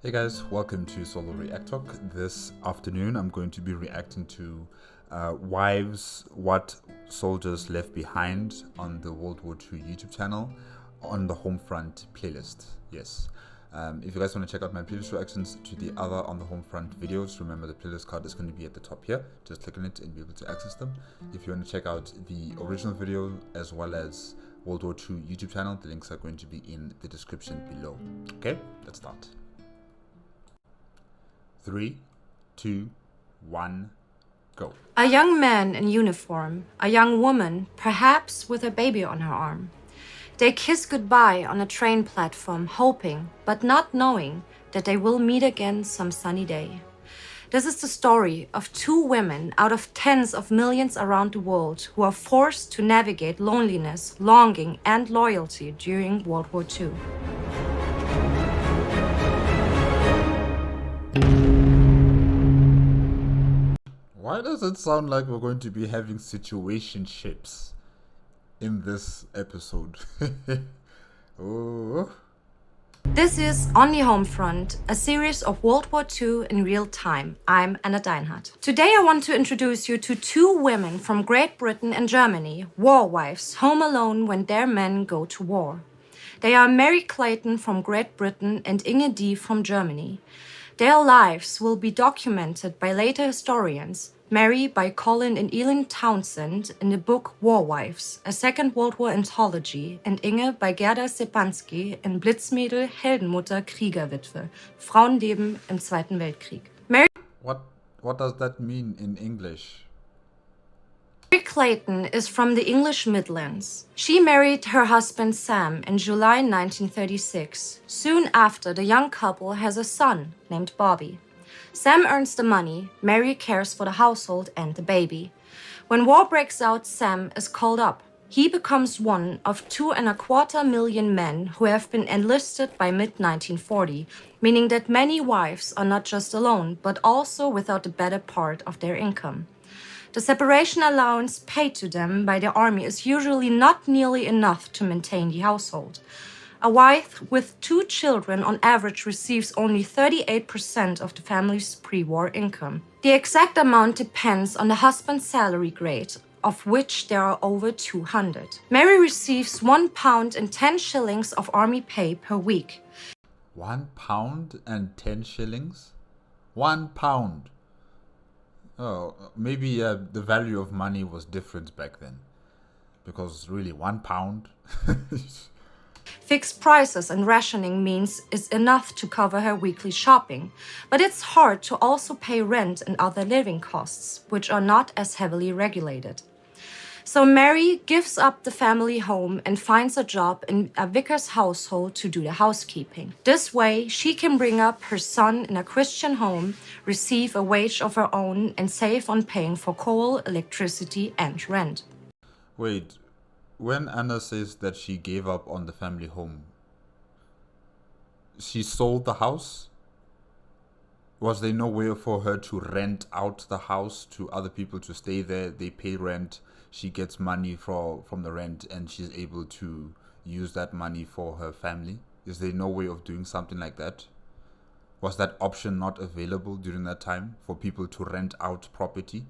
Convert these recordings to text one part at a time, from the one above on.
Hey guys, welcome to Solo ReacTalk. This afternoon I'm going to be reacting to Wives, What Soldiers Left Behind on the World War II YouTube channel on the Homefront playlist. Yes. If you guys want to check out my previous reactions to the other on the Homefront videos, remember the playlist card is going to be at the top here. Just click on it and be able to access them. If you want to check out the original video as well as World War II YouTube channel, the links are going to be in the description below. Okay, let's start. 3, 2, 1, go. A young man in uniform, a young woman, perhaps with a baby on her arm. They kiss goodbye on a train platform, hoping, but not knowing, that they will meet again some sunny day. This is the story of two women out of tens of millions around the world who are forced to navigate loneliness, longing, and loyalty during World War II. Why does it sound like we're going to be having situationships in this episode? Oh. This is On the Homefront, a series of World War II in real time. I'm Anna Deinhardt. Today I want to introduce you to two women from Great Britain and Germany, war wives, home alone when their men go to war. They are Mary Clayton from Great Britain and Inge D. from Germany. Their lives will be documented by later historians, Mary by Colin and Elin Townsend in the book War Wives, a Second World War anthology, and Inge by Gerda Stepanski in Blitzmädel, Heldenmutter, Kriegerwitwe, Frauenleben im Zweiten Weltkrieg. Mary What does that mean in English? Mary Clayton is from the English Midlands. She married her husband Sam in July 1936. Soon after, the young couple has a son named Bobby. Sam earns the money, Mary cares for the household and the baby. When war breaks out, Sam is called up. He becomes one of 2.25 million men who have been enlisted by mid-1940, meaning that many wives are not just alone, but also without the better part of their income. The separation allowance paid to them by the army is usually not nearly enough to maintain the household. A wife with 2 children on average receives only 38% of the family's pre-war income. The exact amount depends on the husband's salary grade, of which there are over 200. Mary receives £1 and 10 shillings of army pay per week. £1 and 10 shillings? £1. Oh, maybe the value of money was different back then. Because really, £1? Fixed prices and rationing means is enough to cover her weekly shopping, but it's hard to also pay rent and other living costs, which are not as heavily regulated. So Mary gives up the family home and finds a job in a vicar's household to do the housekeeping. This way, she can bring up her son in a Christian home, receive a wage of her own, and save on paying for coal, electricity, and rent. Wait. When Anna says that she gave up on the family home, she sold the house? Was there no way for her to rent out the house to other people to stay there? They pay rent, she gets money from the rent, and she's able to use that money for her family? Is there no way of doing something like that? Was that option not available during that time for people to rent out property?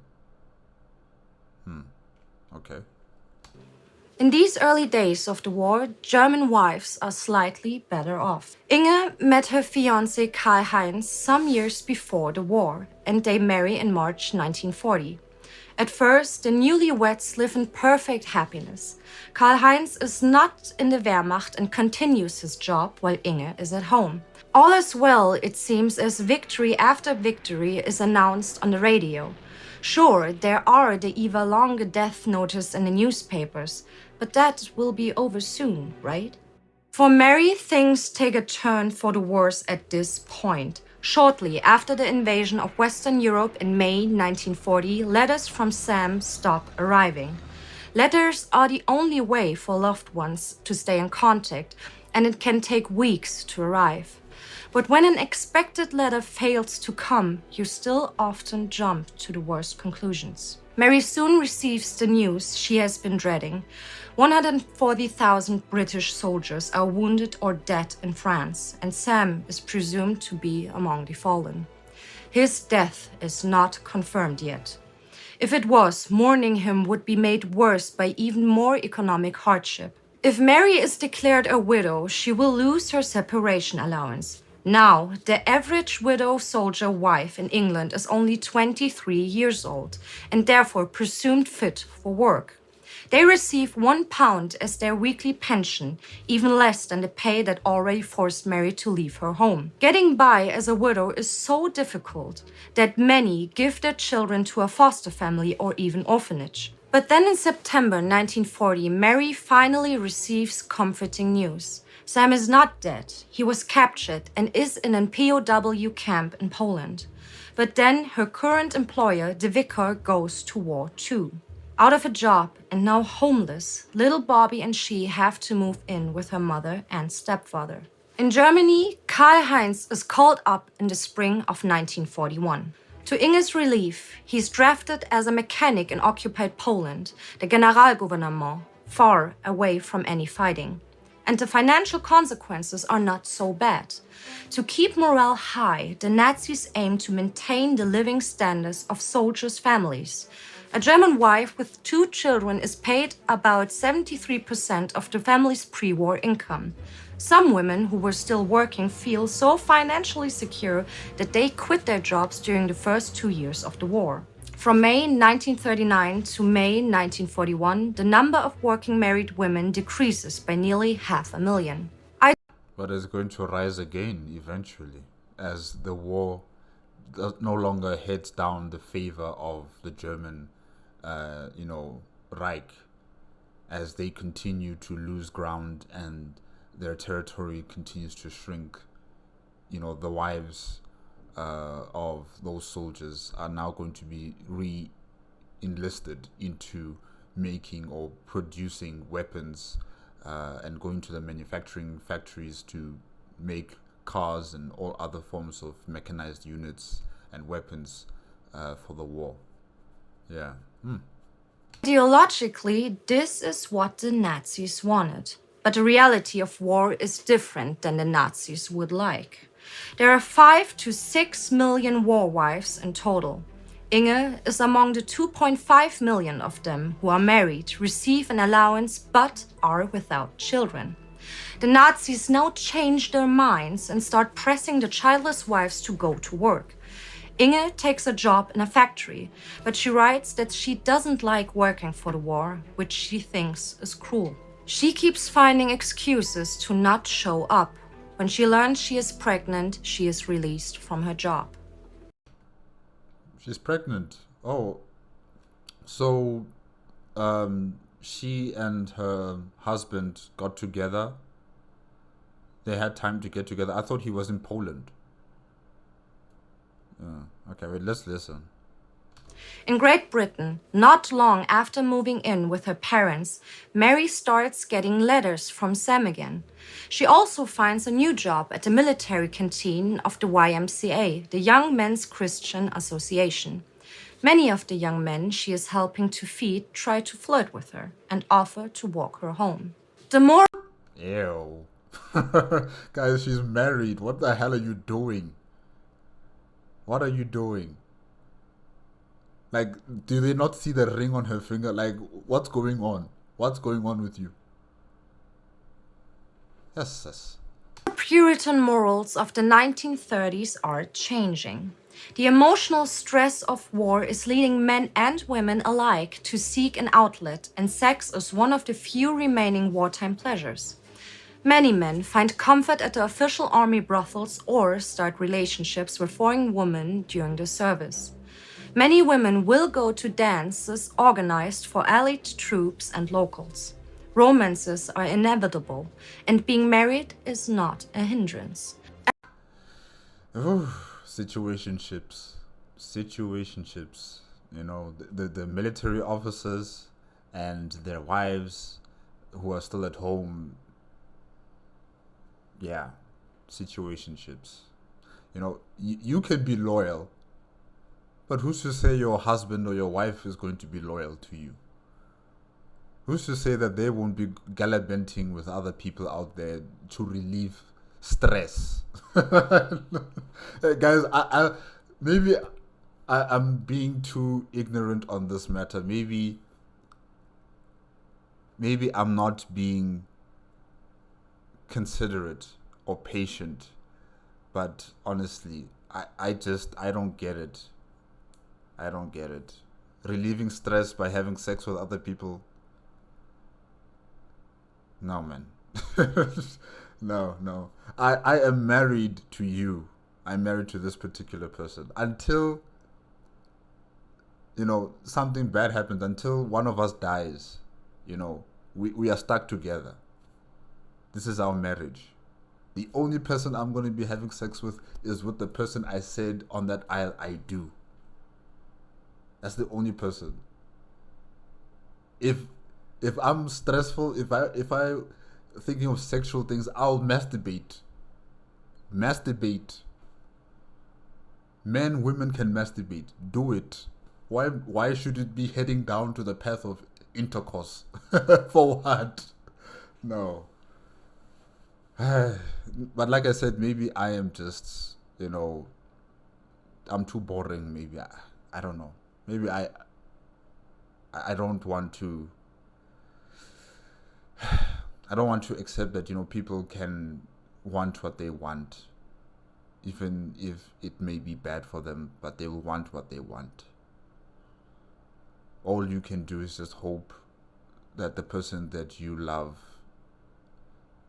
Okay. In these early days of the war, German wives are slightly better off. Inge met her fiancé Karl-Heinz some years before the war, and they marry in March 1940. At first, the newlyweds live in perfect happiness. Karl-Heinz is not in the Wehrmacht and continues his job while Inge is at home. All is well, it seems, as victory after victory is announced on the radio. Sure, there are the Eva Longe death notice in the newspapers, but that will be over soon, right? For Mary, things take a turn for the worse at this point. Shortly after the invasion of Western Europe in May 1940, letters from Sam stop arriving. Letters are the only way for loved ones to stay in contact, and it can take weeks to arrive. But when an expected letter fails to come, you still often jump to the worst conclusions. Mary soon receives the news she has been dreading. 140,000 British soldiers are wounded or dead in France, and Sam is presumed to be among the fallen. His death is not confirmed yet. If it was, mourning him would be made worse by even more economic hardship. If Mary is declared a widow, she will lose her separation allowance. Now, the average widow soldier wife in England is only 23 years old and therefore presumed fit for work. They receive £1 as their weekly pension, even less than the pay that already forced Mary to leave her home. Getting by as a widow is so difficult that many give their children to a foster family or even orphanage. But then in September 1940, Mary finally receives comforting news. Sam is not dead. He was captured and is in an POW camp in Poland. But then her current employer, the vicar, goes to war too. Out of a job and now homeless, little Bobby and she have to move in with her mother and stepfather. In Germany, Karl-Heinz is called up in the spring of 1941. To Inge's relief, he's drafted as a mechanic in occupied Poland, the Generalgouvernement, far away from any fighting. And the financial consequences are not so bad. To keep morale high, the Nazis aim to maintain the living standards of soldiers' families. A German wife with 2 children is paid about 73% of the family's pre-war income. Some women who were still working feel so financially secure that they quit their jobs during the first 2 years of the war. From May 1939 to May 1941, the number of working married women decreases by nearly 500,000. But it's going to rise again eventually as the war no longer heads down the favor of the German Reich, as they continue to lose ground and their territory continues to shrink. The wives of those soldiers are now going to be re-enlisted into making or producing weapons and going to the manufacturing factories to make cars and all other forms of mechanized units and weapons for the war. Yeah. Ideologically, this is what the Nazis wanted. But the reality of war is different than the Nazis would like. There are 5 to 6 million war wives in total. Inge is among the 2.5 million of them who are married, receive an allowance, but are without children. The Nazis now change their minds and start pressing the childless wives to go to work. Inge takes a job in a factory, but she writes that she doesn't like working for the war, which she thinks is cruel. She keeps finding excuses to not show up. When she learns she is pregnant, she is released from her job. She's pregnant. Oh, so she and her husband got together. They had time to get together. I thought he was in Poland. Okay, wait, let's listen. In Great Britain, not long after moving in with her parents, Mary starts getting letters from Sam again. She also finds a new job at the military canteen of the YMCA, the Young Men's Christian Association. Many of the young men she is helping to feed try to flirt with her and offer to walk her home. The more... Ew. Guys, she's married. What the hell are you doing? What are you doing? Like, do they not see the ring on her finger? Like, what's going on? What's going on with you? Yes. Puritan morals of the 1930s are changing. The emotional stress of war is leading men and women alike to seek an outlet, and sex is one of the few remaining wartime pleasures. Many men find comfort at the official army brothels or start relationships with foreign women during the service. Many women will go to dances organized for allied troops and locals. Romances are inevitable, and being married is not a hindrance. Situationships. The military officers and their wives who are still at home. Yeah, situationships. You know, you can be loyal, but who's to say your husband or your wife is going to be loyal to you? Who's to say that they won't be gallivanting with other people out there to relieve stress? Guys, I'm being too ignorant on this matter. Maybe I'm not being considerate or patient, but honestly, I don't get it. I don't get it. Relieving stress by having sex with other people. No, man. No. I am married to you. I'm married to this particular person. Until, something bad happens, until one of us dies, we are stuck together. This is our marriage. The only person I'm going to be having sex with is with the person I said on that aisle I do. That's the only person. If I'm stressful, if I thinking of sexual things, I'll masturbate. Men, women can masturbate. Do it. Why should it be heading down to the path of intercourse? For what? No. But like I said, maybe I am just, I'm too boring. Maybe I don't know. Maybe I don't want to. I don't want to accept that people can want what they want, even if it may be bad for them, but they will want what they want. All you can do is just hope that the person that you love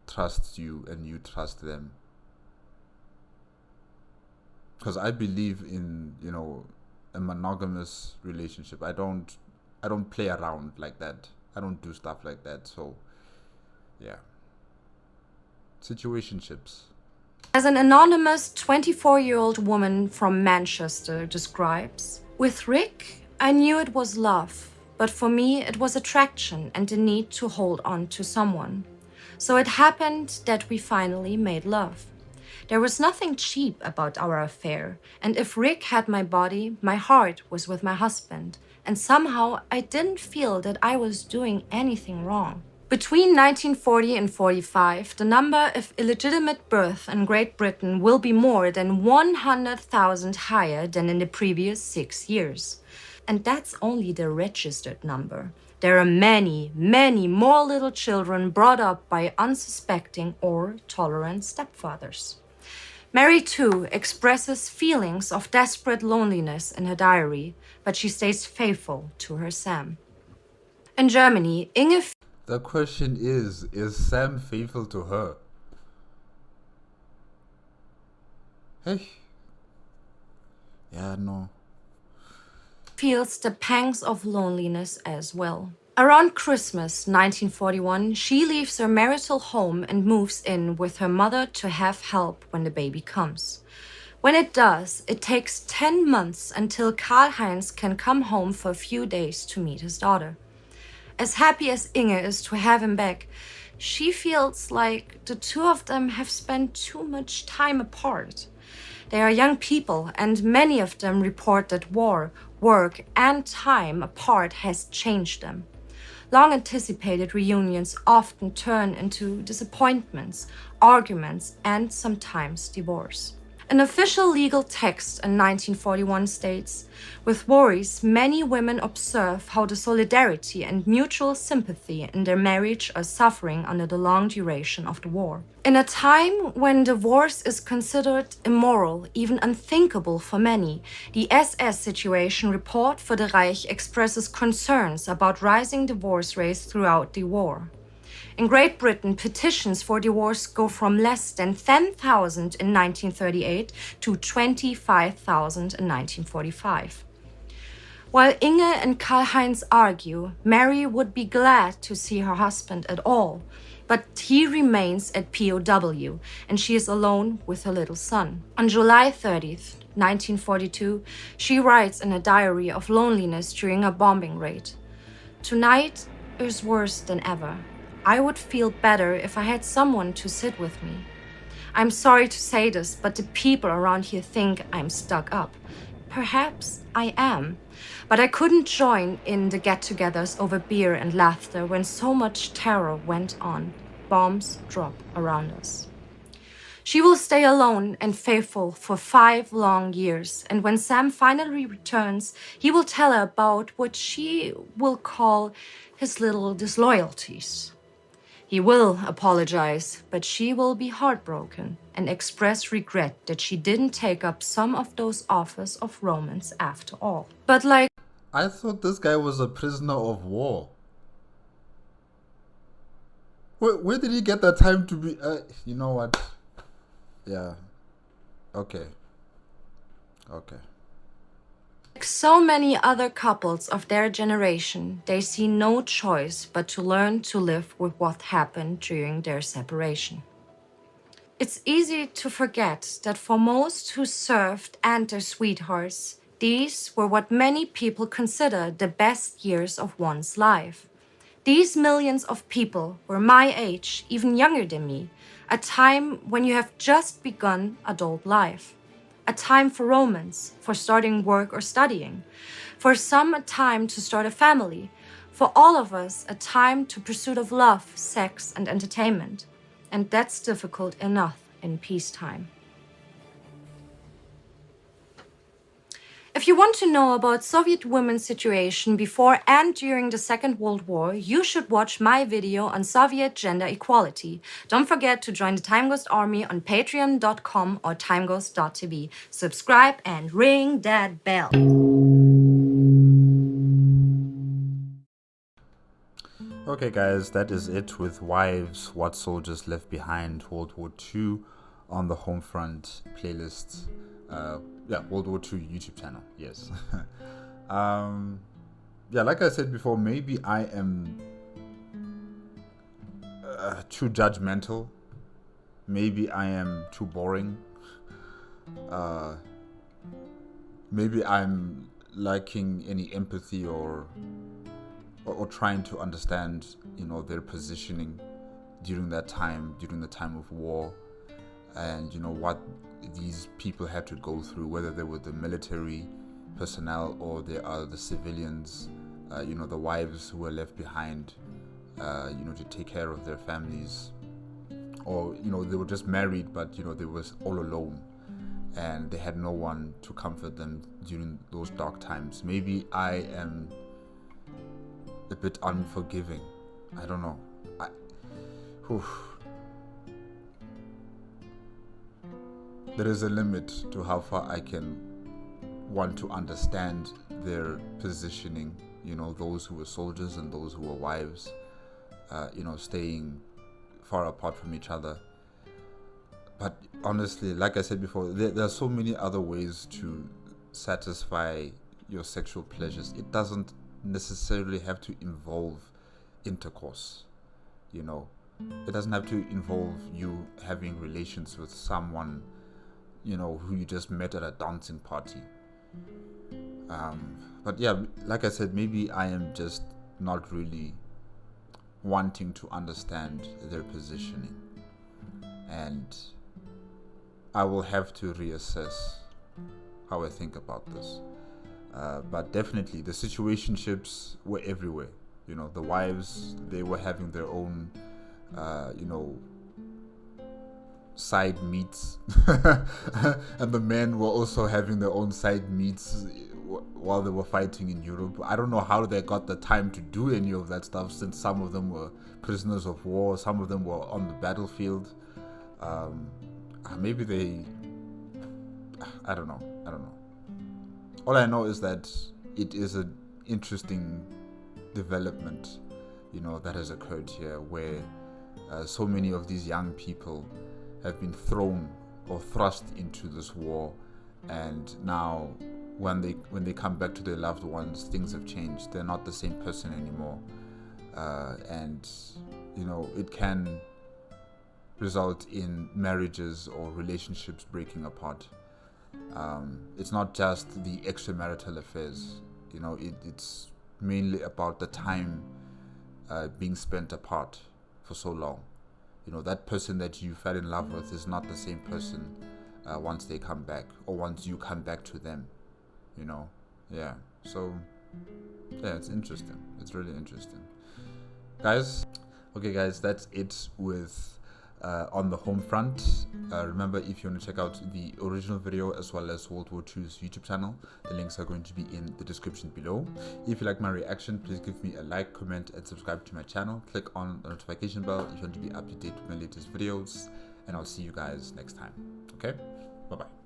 trusts you and you trust them. Because I believe in a monogamous relationship. I don't play around like that. I don't do stuff like that. So yeah. Situationships. As an anonymous 24-year-old woman from Manchester describes, with Rick, I knew it was love, but for me it was attraction and the need to hold on to someone. So it happened that we finally made love. There was nothing cheap about our affair, and if Rick had my body, my heart was with my husband, and somehow I didn't feel that I was doing anything wrong. Between 1940 and 45, the number of illegitimate births in Great Britain will be more than 100,000 higher than in the previous 6 years. And that's only the registered number. There are many, many more little children brought up by unsuspecting or tolerant stepfathers. Mary, too, expresses feelings of desperate loneliness in her diary, but she stays faithful to her Sam. In Germany, Inge... The question is Sam faithful to her? Hey. Yeah, no. feels the pangs of loneliness as well. Around Christmas 1941, she leaves her marital home and moves in with her mother to have help when the baby comes. When it does, it takes 10 months until Karl-Heinz can come home for a few days to meet his daughter. As happy as Inge is to have him back, she feels like the two of them have spent too much time apart. They are young people, and many of them report that war, work, and time apart has changed them. Long-anticipated reunions often turn into disappointments, arguments, and sometimes divorce. An official legal text in 1941 states, "With worries, many women observe how the solidarity and mutual sympathy in their marriage are suffering under the long duration of the war." In a time when divorce is considered immoral, even unthinkable for many, the SS Situation Report for the Reich expresses concerns about rising divorce rates throughout the war. In Great Britain, petitions for divorce go from less than 10,000 in 1938 to 25,000 in 1945. While Inge and Karl-Heinz argue, Mary would be glad to see her husband at all, but he remains at POW and she is alone with her little son. On July 30th, 1942, she writes in a diary of loneliness during a bombing raid. "Tonight is worse than ever. I would feel better if I had someone to sit with me. I'm sorry to say this, but the people around here think I'm stuck up. Perhaps I am. But I couldn't join in the get-togethers over beer and laughter when so much terror went on. Bombs drop around us. She will stay alone and faithful for 5 long years, and when Sam finally returns, he will tell her about what she will call his little disloyalties. He will apologize, but she will be heartbroken and express regret that she didn't take up some of those offers of romance after all. But like, I thought this guy was a prisoner of war. Where did he get that time to be? You know what? Yeah. Okay. like so many other couples of their generation, they see no choice but to learn to live with what happened during their separation. It's easy to forget that for most who served and their sweethearts, these were what many people consider the best years of one's life. These millions of people were my age, even younger than me, a time when you have just begun adult life. A time for romance, for starting work or studying. For some, a time to start a family. For all of us, a time to pursuit of love, sex, and entertainment. And that's difficult enough in peacetime. If you want to know about Soviet women's situation before and during the Second World War, you should watch my video on Soviet gender equality. Don't forget to join the Time Ghost Army on patreon.com or timeghost.tv. Subscribe and ring that bell. Okay, guys, that is it with Wives, What Soldiers Left Behind, World War II on the Homefront playlist. World War II YouTube channel. Yes. Like I said before, maybe I am too judgmental. Maybe I am too boring. Maybe I'm lacking any empathy or trying to understand, their positioning during that time, during the time of war, and what these people had to go through, whether they were the military personnel or they are the civilians, the wives who were left behind, to take care of their families, or they were just married, but they were all alone and they had no one to comfort them during those dark times. Maybe I am a bit unforgiving. I don't know. There is a limit to how far I can want to understand their positioning, those who were soldiers and those who were wives, staying far apart from each other. But honestly, like I said before, there are so many other ways to satisfy your sexual pleasures. It doesn't necessarily have to involve intercourse, It doesn't have to involve you having relations with someone who you just met at a dancing party. But yeah, like I said, maybe I am just not really wanting to understand their positioning, and I will have to reassess how I think about this. But definitely the situationships were everywhere. The wives, they were having their own side meets and the men were also having their own side meets while they were fighting in Europe. I don't know how they got the time to do any of that stuff, since some of them were prisoners of war, some of them were on the battlefield. Maybe they, I don't know. All I know is that it is an interesting development, that has occurred here, where so many of these young people have been thrown or thrust into this war, and now when they come back to their loved ones, things have changed. They're not the same person anymore, and it can result in marriages or relationships breaking apart. It's not just the extramarital affairs, it's mainly about the time being spent apart for so long. You know, that person that you fell in love with is not the same person once they come back, or once you come back to them, you know. Yeah, so yeah, it's interesting. It's really interesting, guys. Okay, guys, that's it with on the Homefront. Remember, if you want to check out the original video as well as World War II's YouTube channel, the links are going to be in the description below. If you like my reaction, please give me a like, comment, and subscribe to my channel. Click on the notification bell if you want to be up to date with my latest videos, and I'll see you guys next time. Okay, bye bye.